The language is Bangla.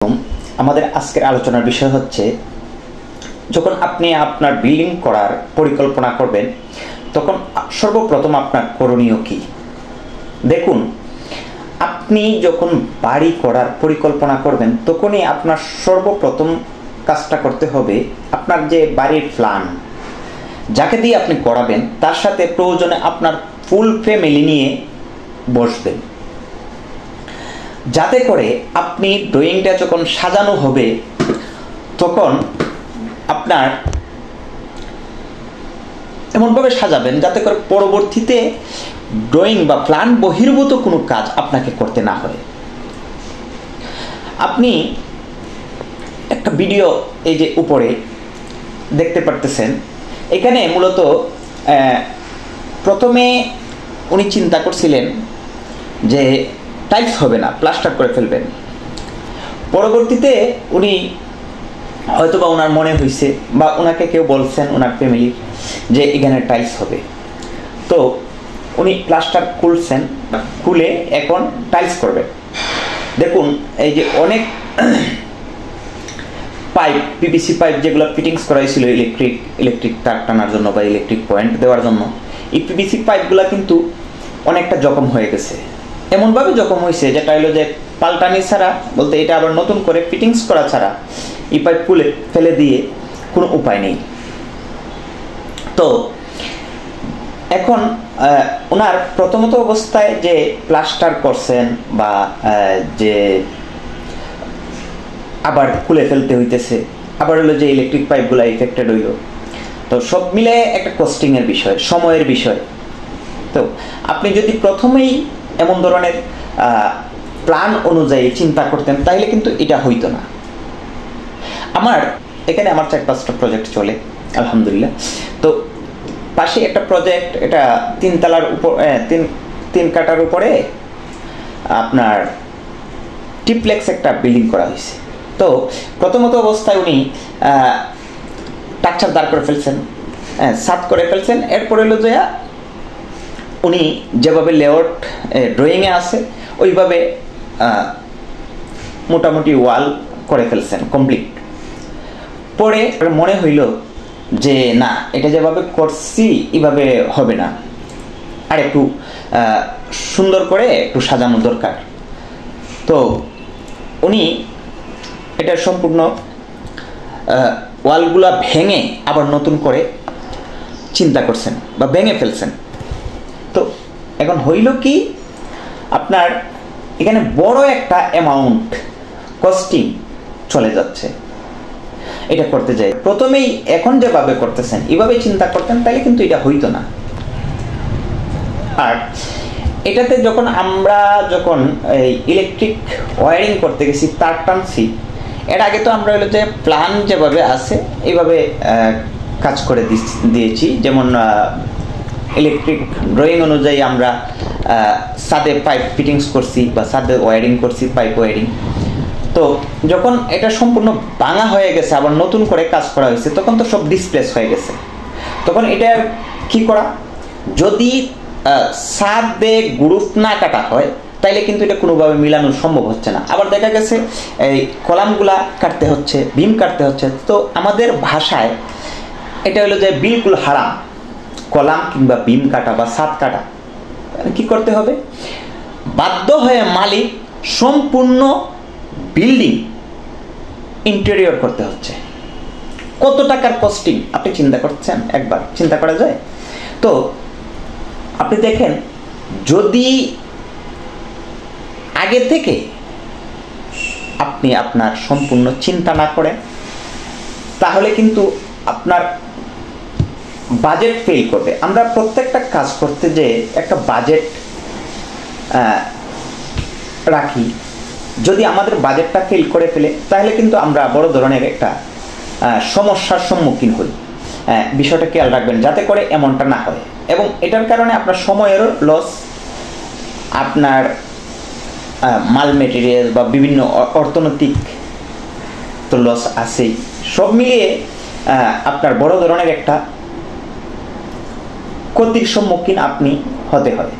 আমাদের আজকের আলোচনার বিষয় হচ্ছে যখন আপনি আপনার বিল্ডিং করার পরিকল্পনা করবেন তখন সর্বপ্রথম আপনার করণীয় কি। দেখুন, আপনি যখন বাড়ি করার পরিকল্পনা করবেন তখনই আপনার সর্বপ্রথম কাজটা করতে হবে আপনার যে বাড়ির প্ল্যান যাকে দিয়ে আপনি করাবেন তার সাথে প্রয়োজনে আপনার ফুল ফ্যামিলি নিয়ে বসবেন, যাতে করে আপনি ড্রয়িংটা যখন সাজানো হবে তখন আপনার এমনভাবে সাজাবেন যাতে করে পরবর্তীতে ড্রয়িং বা প্ল্যান বহির্ভূত কোনো কাজ আপনাকে করতে না হয়। আপনি একটা ভিডিও এই যে উপরে দেখতে পারতেছেন, এখানে মূলত প্রথমে উনি চিন্তা করছিলেন যে টাইলস হবে না, প্লাস্টার করে ফেলবেন। পরবর্তীতে উনি হয়তোবা ওনার মনে হয়েছে বা ওনাকে কেউ বলছেন ওনার ফ্যামিলি যে এখানে টাইলস হবে, তো উনি প্লাস্টার খুলছেন, খুলে এখন টাইলস করবেন। দেখুন, এই যে অনেক পাইপ, পিভিসি পাইপ যেগুলো ফিটিংস করা হয়েছিল ইলেকট্রিক তার টানার জন্য বা ইলেকট্রিক পয়েন্ট দেওয়ার জন্য, এই পিভিসি পাইপগুলো কিন্তু অনেকটা জখম হয়ে গেছে। এমনভাবে জখম হয়েছে যেটা হলো যে পাল্টানি ছাড়া, বলতে এটা আবার নতুন করে ফিটিংস করা ছাড়া এই পাইপ খুলে ফেলে দিয়ে কোনো উপায় নেই। তো এখন ওনার প্রথমত অবস্থায় যে প্লাস্টার করছেন বা যে আবার খুলে ফেলতে হইতেছে, আবার হলো যে ইলেকট্রিক পাইপগুলো ইফেক্টেড হইল, তো সব মিলে একটা কস্টিংয়ের বিষয়, সময়ের বিষয়। তো আপনি যদি প্রথমেই এমন ধরনের প্ল্যান অনুযায়ী চিন্তা করতেন তাহলে কিন্তু এটা হইতো না। আমার এখানে আমার 4-5টা প্রজেক্ট চলে আলহামদুলিল্লাহ। তো পাশে একটা প্রজেক্ট, এটা 3 তলার উপর, 3 কাটার উপরে আপনার ট্রিপ্লেক্স একটা বিল্ডিং করা হয়েছে। তো প্রথমত অবস্থায় উনি স্ট্রাকচার দাঁড় করে ফেলছেন, সাত করে ফেলছেন। এরপরে হলো যে উনি যেভাবে লেআউট ড্রয়িংয়ে আছে ওইভাবে মোটামুটি ওয়াল করে ফেলছেন কমপ্লিট। পরে মনে হইল যে না, এটা যেভাবে করছি এভাবে হবে না, আর একটু সুন্দর করে একটু সাজানো দরকার। তো উনি এটা সম্পূর্ণ ওয়ালগুলা ভেঙে আবার নতুন করে চিন্তা করছেন বা ভেঙে ফেলছেন। তো এখন হইল কি, আপনার এখানে বড় একটা অ্যামাউন্ট কস্টিং চলে যাচ্ছে এটা করতে যাই। প্রথমেই এখন যেভাবে করতেছেন এভাবে চিন্তা করতেন তাহলে কিন্তু এটা হইতো না। আর এটাতে আমরা যখন এই ইলেকট্রিক ওয়্যারিং করতে গেছি, তার টানছি, এর আগে তো আমরা হলো যে প্ল্যান যেভাবে আছে এইভাবে কাজ করে দিয়েছি। যেমন ইলেকট্রিক ড্রয়িং অনুযায়ী আমরা ছাদে পাইপ ফিটিংস করছি বা ছাদে ওয়্যারিং করছি, পাইপ ওয়্যারিং। তো যখন এটা সম্পূর্ণ ভাঙা হয়ে গেছে, আবার নতুন করে কাজ করা হয়েছে, তখন তো সব ডিসপ্লেস হয়ে গেছে। তখন এটা কি করা, যদি ছাদে গ্রুপ না কাটা হয় তাইলে কিন্তু এটা কোনোভাবে মিলানো সম্ভব হচ্ছে না। আবার দেখা গেছে এই কলামগুলা কাটতে হচ্ছে, বিম কাটতে হচ্ছে। তো আমাদের ভাষায় এটা হলো যে বিলকুল হারাম, কলাম কিংবা বিম কাটা বা ছাদ কাটা। কি করতে হবে, বাধ্য হয়ে মালিক সম্পূর্ণ বিল্ডিং ইন্টেরিয়র করতে হচ্ছে। কত টাকার কস্টিং আপনি চিন্তা করছেন, একবার চিন্তা করা যায়? তো আপনি দেখেন, যদি আগে থেকে আপনি আপনার সম্পূর্ণ চিন্তা না করেন তাহলে কিন্তু আপনার বাজেট ফেল করবে। আমরা প্রত্যেকটা কাজ করতে যে একটা বাজেট রাখি, যদি আমাদের বাজেটটা ফেল করে ফেলে তাহলে কিন্তু আমরা বড় ধরনের একটা সমস্যার সম্মুখীন হই। বিষয়টা খেয়াল রাখবেন যাতে করে এমনটা না হয়, এবং এটার কারণে আপনার সময়েরও লস, আপনার মাল মেটেরিয়াল বা বিভিন্ন অর্থনৈতিক তো লস আছেই। সব মিলিয়ে আপনার বড় ধরনের একটা ক্ষতির সম্মুখীন আপনি হতে হয়।